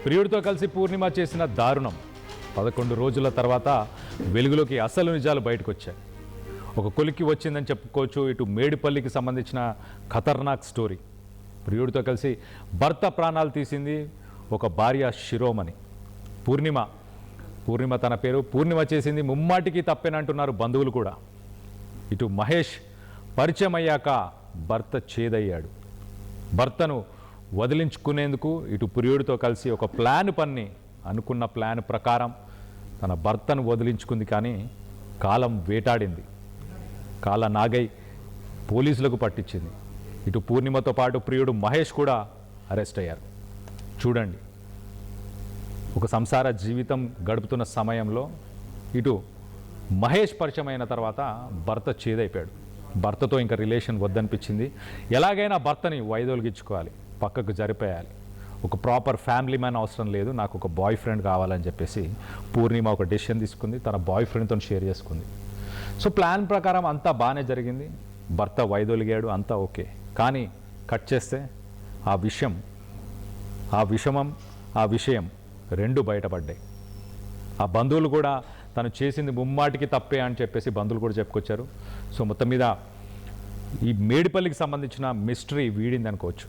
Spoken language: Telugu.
ప్రియుడితో కలిసి పూర్ణిమ చేసిన దారుణం 11 రోజుల తర్వాత వెలుగులోకి అసలు నిజాలు బయటకు వచ్చాయి. ఒక కొలిక్కి వచ్చిందని చెప్పుకోవచ్చు. ఇటు మేడిపల్లికి సంబంధించిన ఖతర్నాక్ స్టోరీ. ప్రియుడితో కలిసి భర్త ప్రాణాలు తీసింది ఒక భార్య శిరోమణి పూర్ణిమ తన పేరు. పూర్ణిమ చేసింది ముమ్మాటికి తప్పేనంటున్నారు బంధువులు కూడా. ఇటు మహేష్ పరిచయం అయ్యాక భర్త చేదయ్యాడు. భర్తను వదిలించుకునేందుకు ఇటు ప్రియుడితో కలిసి ఒక ప్లాన్ పన్ని అనుకున్న ప్లాన్ ప్రకారం తన భర్తను వదిలించుకుంది. కానీ కాలం వేటాడింది. కాల నాగై పోలీసులకు పట్టించింది. ఇటు పూర్ణిమతో పాటు ప్రియుడు మహేష్ కూడా అరెస్ట్ అయ్యారు. చూడండి, ఒక సంసార జీవితం గడుపుతున్న సమయంలో ఇటు మహేష్ పరిచయం అయిన తర్వాత భర్త చేదైపోయాడు. భర్తతో ఇంకా రిలేషన్ వద్దనిపించింది. ఎలాగైనా భర్తని వైదొలిగించుకోవాలి, పక్కకు జరిపేయాలి. ఒక ప్రాపర్ ఫ్యామిలీ మ్యాన్ అవసరం లేదు, నాకు ఒక బాయ్ ఫ్రెండ్ కావాలని చెప్పేసి పూర్ణిమ ఒక డెసిషన్ తీసుకుంది. తన బాయ్ ఫ్రెండ్తో షేర్ చేసుకుంది. సో ప్లాన్ ప్రకారం అంతా బాగానే జరిగింది. భర్త వైదొలిగాడు, అంతా ఓకే. కానీ కట్ చేస్తే ఆ విషయం రెండు బయటపడ్డాయి. ఆ బంధువులు కూడా తను చేసింది ముమ్మాటికి తప్పే అని చెప్పేసి బంధువులు కూడా చెప్పుకొచ్చారు. సో మొత్తం మీద ఈ మేడిపల్లికి సంబంధించిన మిస్టరీ వీడింది అనుకోవచ్చు.